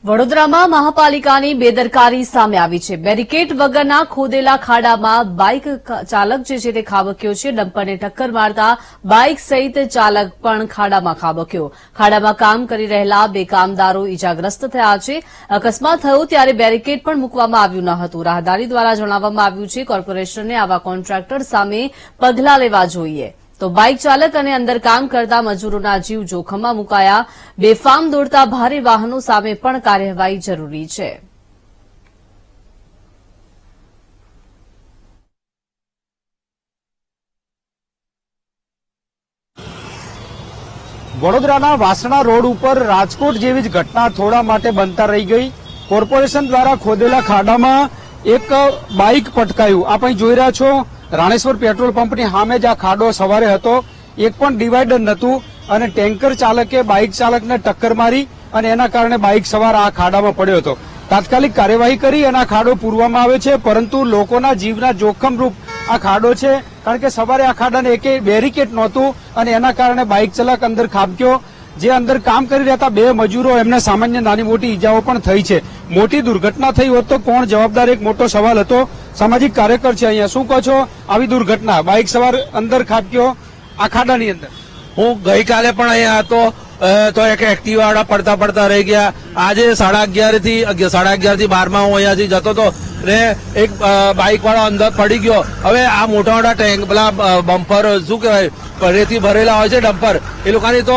વડોદરામાં મહાપાલિકાની બેદરકારી સામે આવી છે। બેરિકેડ વગરના ખોદેલા ખાડામાં બાઇક ચાલક જે તે ખાબક્યો છે। ડમ્પરને ટક્કર મારતા બાઇક સહિત ચાલક પણ ખાડામાં ખાબક્યો। ખાડામાં કામ કરી રહેલા બે કામદારો ઇજાગ્રસ્ત થયા છે। અકસ્માત થયો ત્યારે બેરિકેડ પણ મૂકવામાં આવ્યું ન હતું। રાહદારી દ્વારા જણાવવામાં આવ્યું છે કોર્પોરેશનને આવા કોન્ટ્રાક્ટર સામે પગલાં લેવા જોઈએ। તો બાઇક ચાલક અને અંદર કામ કરતા મજૂરોના જીવ જોખમમાં મુકાયા। બેફામ દોડતા ભારે વાહનો સામે પણ કાર્યવાહી જરૂરી છે। વડોદરાના વાસણા રોડ ઉપર રાજકોટ જેવી જ ઘટના થોડા માટે બનતા રહી ગઈ। કોર્પોરેશન દ્વારા ખોદેલા ખાડામાં એક બાઇક પટકાયું। આપ અહીં જોઈ રહ્યા છો રાણેશ્વર પેટ્રોલ પંપની સામે જ આ ખાડો સવારે હતો। એક પણ ડિવાઈડર નહોતું અને ટેન્કર ચાલકે બાઇક ચાલકને ટક્કર મારી અને એના કારણે બાઇક સવાર આ ખાડામાં પડ્યો હતો। તાત્કાલિક કાર્યવાહી કરી અને આ ખાડો પૂરવામાં આવ્યો છે, પરંતુ લોકોના જીવના જોખમરૂપ આ ખાડો છે, કારણ કે સવારે આ ખાડાને એકે બેરિકેડ નહોતું અને એના કારણે બાઇક ચાલક અંદર ખાબક્યો। જે અંદર કામ કરી રહ્યા હતા બે મજૂરો, એમને સામાન્ય નાની મોટી ઈજાઓ પણ થઈ છે। મોટી દુર્ઘટના થઈ હોત તો કોણ જવાબદાર, એક મોટો સવાલ હતો। સામાજિક કાર્યકર છે અહીંયા, શું કહો છો આવી દુર્ઘટના? બાઇક સવાર અંદર ખાબક્યો આ ખાડાની અંદર। હું ગઈકાલે પણ અહીંયા હતો તો એક એક્ટિવા વાળા પડતા રહી ગયા। આજે 11:30 થી 12:30 હું અહીંયાથી જતો હતો ને એક બાઇક વાળો અંદર પડી ગયો। હવે આ મોટા મોટા ટેન્ક પેલા બમ્પર શું કહેવાય રેતી ભરેલા હોય છે ડમ્પર, એ લોકોની તો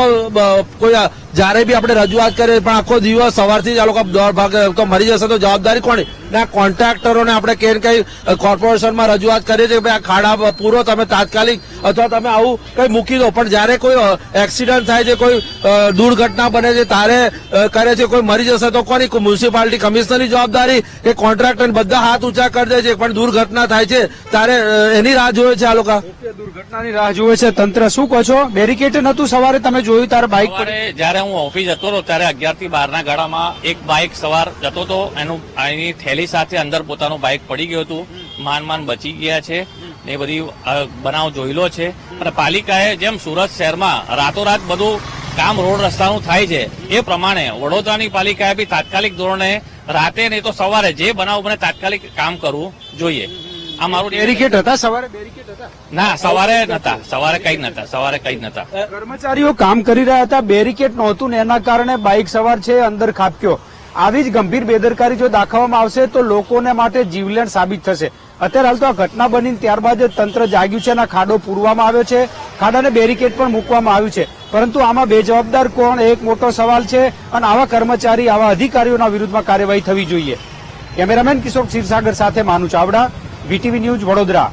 કોઈ જયારે બી આપણે રજૂઆત કરીએ પણ આખો દિવસ સવારથી જ આ લોકો દોડ ભાગે તો મરી જશે તો જવાબદારી કોની? ના કોન્ટ્રાક્ટરોને આપણે કઈ કોર્પોરેશનમાં રજૂઆત કરીએ છીએ આ ખાડા પૂરો તમે તાત્કાલિક અથવા તમે આવું કઈ મૂકી દો, પણ જયારે કોઈ એક્સિડન્ટ થાય છે, કોઈ દુર્ઘટના બને છે તારે કરે છે, કોઈ મરી જશે તો કોની? મ્યુનિસિપાલિટી કમિશનરની જવાબદારી કે કોન્ટ્રાક્ટર? બધા હાથ ઊંચા કરી દે છે, પણ દુર્ઘટના થાય છે ત્યારે એની રાહ જોવે છે આ લોકો। દુર્ઘટનાની રાહ જોવે છે તંત્ર। શું કહો છો? બેરિકેડ નતું સવારે, તમે જોયું તારે બાઇક પર? જયારે હું ઓફિસ જતો હતો ત્યારે 11 થી 12 ગાળામાં એક બાઇક સવાર જતો હતો, એની થેલી સાથે અંદર પોતાનું બાઇક પડી ગયું હતું। માન બચી ગયા છે એ બધી બનાવ જોયેલો છે। અને પાલિકાએ જેમ સુરત શહેરમાં રાતોરાત બધું કામ રોડ રસ્તાનું થાય છે એ પ્રમાણે વડોદરાની પાલિકાએ બી તાત્કાલિક ધોરણે રાતે નહીં તો સવારે જે બનાવ બને તાત્કાલિક કામ કરવું જોઈએ। આ મારું બેરિકેડ હતા સવારે? બેરિકેડ હતા ના, સવારે નતા, સવારે કઈ નતા। કર્મચારીઓ કામ કરી રહ્યા હતા, બેરિકેડ નહોતું ને એના કારણે બાઇક સવાર છે અંદર ખાબક્યો। આવી જ ગંભીર બેદરકારી જો દાખવવામાં આવશે તો લોકોને માટે જીવલેણ સાબિત થશે। અત્યારે હાલ તો આ ઘટના બની ત્યારબાદ તંત્ર જાગ્યું છે અને ખાડો પૂરવામાં આવ્યો છે, ખાડાને બેરિકેડ પણ મૂકવામાં આવ્યું છે, પરંતુ આમાં બેજવાબદાર કોણ એક મોટો સવાલ છે અને આવા કર્મચારી આવા અધિકારીઓના વિરુદ્ધમાં કાર્યવાહી થવી જોઈએ। કેમેરામેન કિશોર ક્ષીરસાગર સાથે માનુ ચાવડા, વીટીવી ન્યૂઝ, વડોદરા।